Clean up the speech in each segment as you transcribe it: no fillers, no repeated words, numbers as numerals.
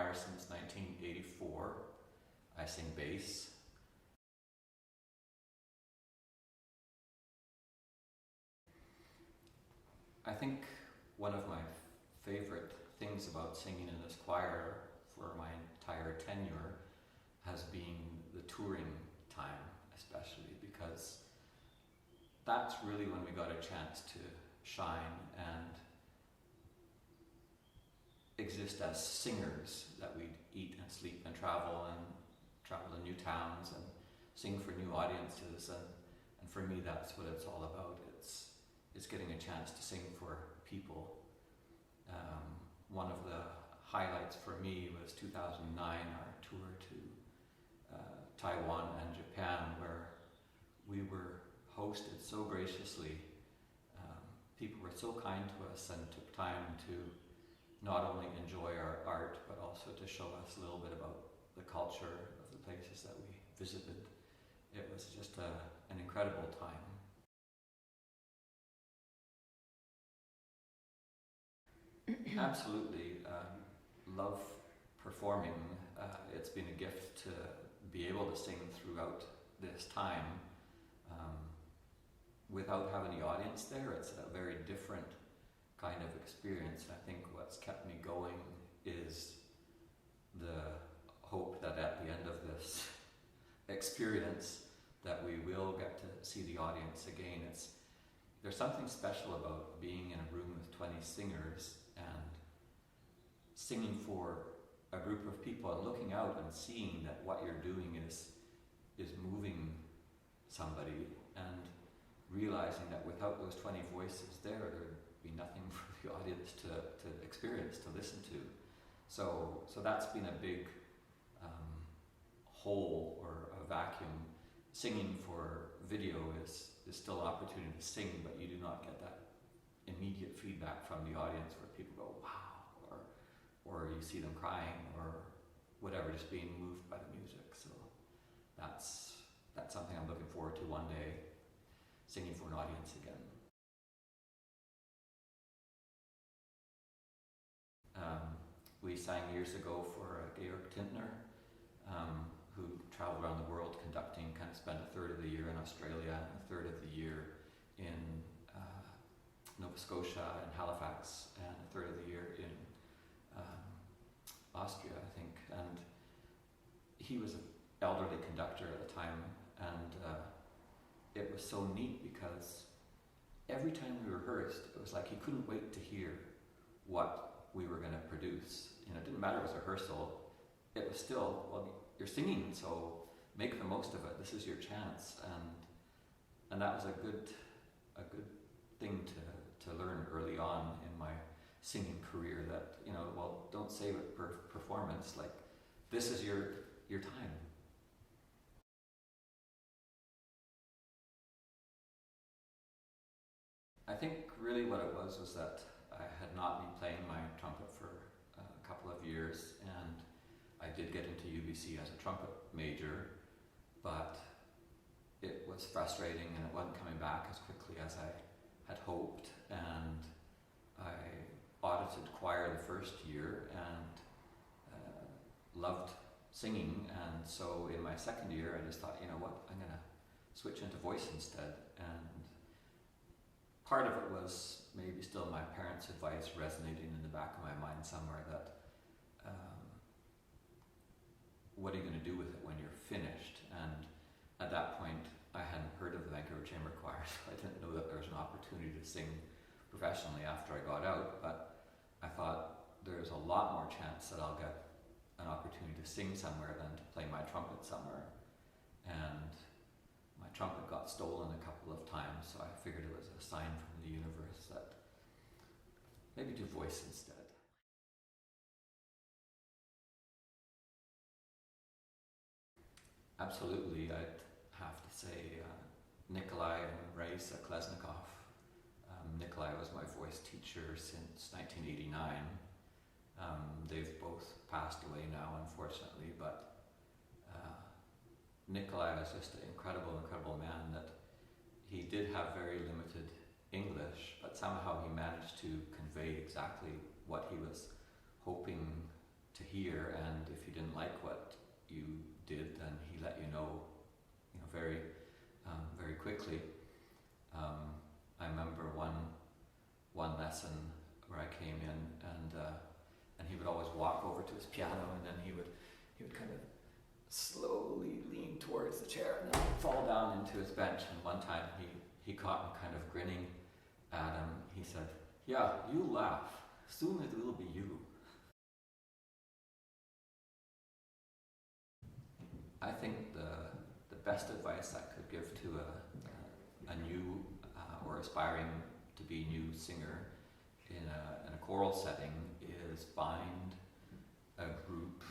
choir since 1984. I sing bass. I think one of my favorite things about singing in this choir for my entire tenure has been the touring time, especially because that's really when we got a chance to shine and exist as singers, that we'd eat and sleep and travel to new towns and sing for new audiences, and for me that's what it's all about. It's getting a chance to sing for people. One of the highlights for me was 2009, our tour to Taiwan and Japan, where we were hosted so graciously. People were so kind to us and took time to not only enjoy our art, but also to show us a little bit about the culture of the places that we visited. It was just an incredible time. Absolutely. Love performing. It's been a gift to be able to sing throughout this time. Without having the audience there, it's a very different kind of experience. I think what's kept me going is the hope that at the end of this experience that we will get to see the audience again. There's something special about being in a room with 20 singers and singing for a group of people and looking out and seeing that what you're doing is moving somebody, and realizing that without those 20 voices there'd be nothing for the audience to experience, to listen to. So that's been a big hole or a vacuum. Singing for video is still an opportunity to sing, but you do not get that immediate feedback from the audience where people go, wow, or you see them crying or whatever, just being moved by the music. So that's something I'm looking forward to one day, singing for an audience again. We sang years ago for Georg Tintner, who traveled around the world conducting, kind of spent a third of the year in Australia and a third of the year in Nova Scotia and Halifax, and a third of the year in Austria, I think. And he was an elderly conductor at the time, and it was so neat because every time we rehearsed, it was like he couldn't wait to hear what we were going to produce. It didn't matter if it was rehearsal, it was still, well, you're singing, so make the most of it. This is your chance, and that was a good thing to learn early on in my singing career. That well, don't save it for performance. Like, this is your time. I think really what it was that I had not been playing my trumpet for a couple of years, and I did get into UBC as a trumpet major, but it was frustrating and it wasn't coming back as quickly as I had hoped, and I audited choir the first year and loved singing, and so in my second year I just thought, you know what, I'm going to switch into voice instead. And part of it was maybe still my parents' advice resonating in the back of my mind somewhere, that what are you going to do with it when you're finished? And at that point, I hadn't heard of the Vancouver Chamber Choir, so I didn't know that there was an opportunity to sing professionally after I got out. But I thought there's a lot more chance that I'll get an opportunity to sing somewhere than to play my trumpet somewhere. And my trumpet got stolen a couple of times, so I figured it was a sign from the universe that maybe do voice instead. Absolutely, I'd have to say Nikolai and Raisa Klesnikov. Nikolai was my voice teacher since 1989. They've both passed away now, unfortunately, but Nikolai was just an incredible man. That he did have very limited English, but somehow he managed to convey exactly what he was hoping to hear, and if he didn't like what you did, then he let you know, very very quickly. I remember one lesson where I came in, and he would always walk over to his piano, and then he would kind of slowly lean towards the chair and then fall down into his bench. And one time he caught me kind of grinning at him. He said, "Yeah, you laugh. Soon it will be you." I think the best advice I could give to a new or aspiring to be new singer in a choral setting is find a group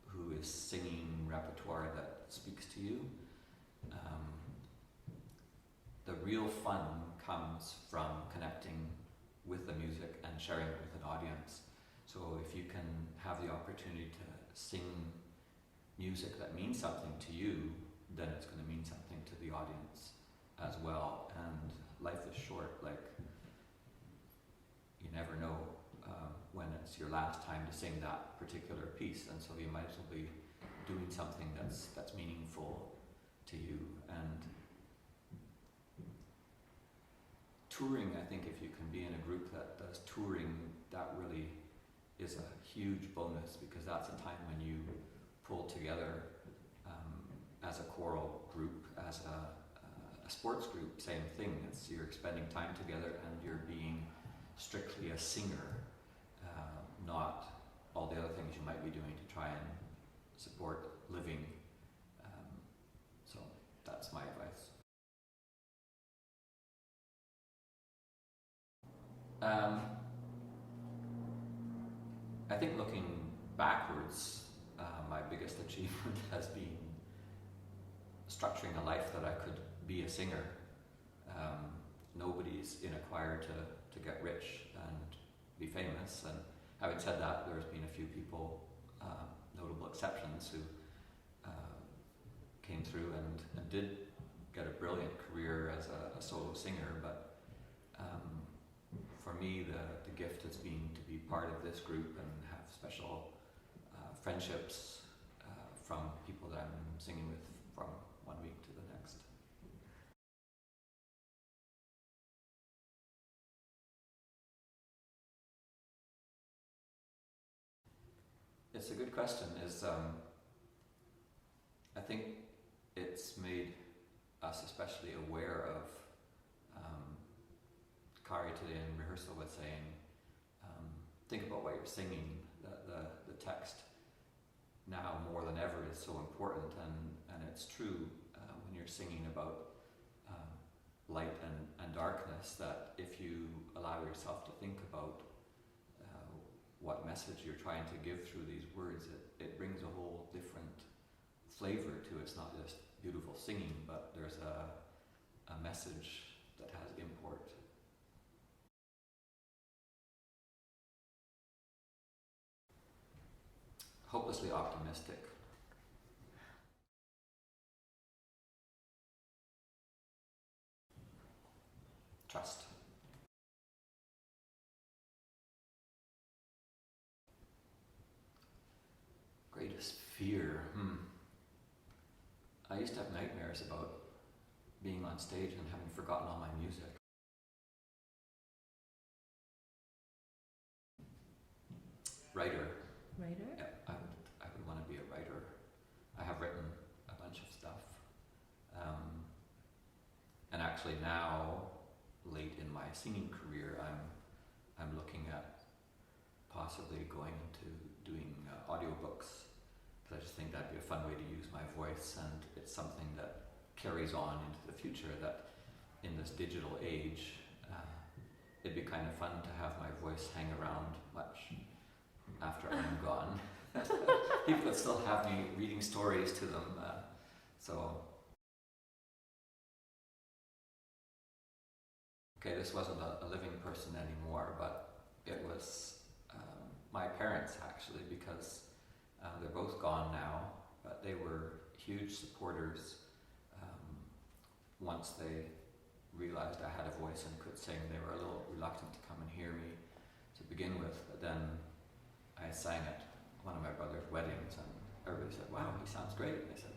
who is singing repertoire that speaks to you. The real fun comes from connecting with the music and sharing it with an audience. So if you can have the opportunity to sing music that means something to you, then it's going to mean something to the audience as well. And life is short, like you never know when it's your last time to sing that particular piece, and so you might as well be doing something that's meaningful to you. And touring, I think if you can be in a group that does touring, that really is a huge bonus, because that's a time when you pull together as a choral group, as a sports group, same thing. It's you're spending time together and you're being strictly a singer, not all the other things you might be doing to try and support living. So that's my advice. I think looking backwards, my biggest achievement has been structuring a life that I could be a singer. Nobody's in a choir to get rich and be famous, and having said that, there's been a few people, notable exceptions, who came through and did get a brilliant career as a solo singer, but for me the gift has been to be part of this group and have special friendships from people that I'm singing with from one week to the next. It's a good question. I think it's made us especially aware of, Kari today in rehearsal was saying, think about what you're singing. The text now more than ever is so important, and it's true when you're singing about light and darkness, that if you allow yourself to think about what message you're trying to give through these words, it brings a whole different flavor to it. It's not just beautiful singing, but there's a message that has import. Hopelessly optimistic. Trust. Greatest fear. I used to have nightmares about being on stage and having forgotten all my music. Writer. Writer? Yeah, I would want to be a writer. I have written a bunch of stuff. And actually now, late in my singing career, I'm looking at possibly going into doing audiobooks, because I just think that'd be a fun way to use my voice, and it's something that carries on into the future, that in this digital age, it'd be kind of fun to have my voice hang around much after I'm gone. People would still have me reading stories to them. Okay, this wasn't a living person anymore, but it was my parents, actually, because they're both gone now, but they were huge supporters. Once they realized I had a voice and could sing, they were a little reluctant to come and hear me to begin with, but then I sang at one of my brother's weddings, and everybody said, "Wow, he sounds great." And I said,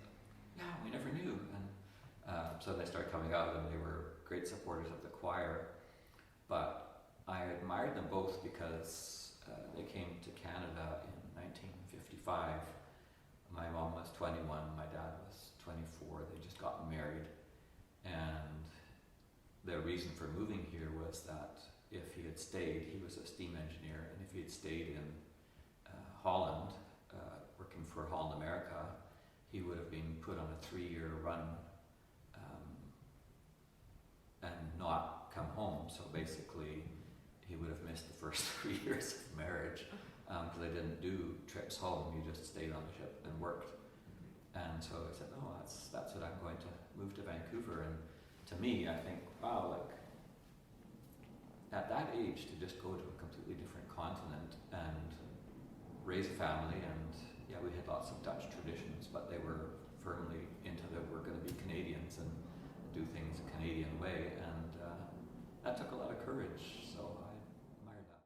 "Yeah, we never knew." And so they started coming out, and they were great supporters of the choir. But I admired them both because they came to Canada in 1955. My mom was 21, my dad was 24. They just got married, and the reason for moving here was that if he had stayed, he was a steam engineer, and if he had stayed in Holland, working for Holland America, he would have been put on a 3-year run and not come home. So basically, he would have missed the first 3 years of marriage because they didn't do trips home. You just stayed on the ship and worked. And so I said, "No, that's what I'm going to move to Vancouver." And to me, I think, wow, like at that age, to just go to a completely different continent and raise a family, and yeah, we had lots of Dutch traditions, but they were firmly into that we're going to be Canadians and do things a Canadian way, and that took a lot of courage, so I admire that.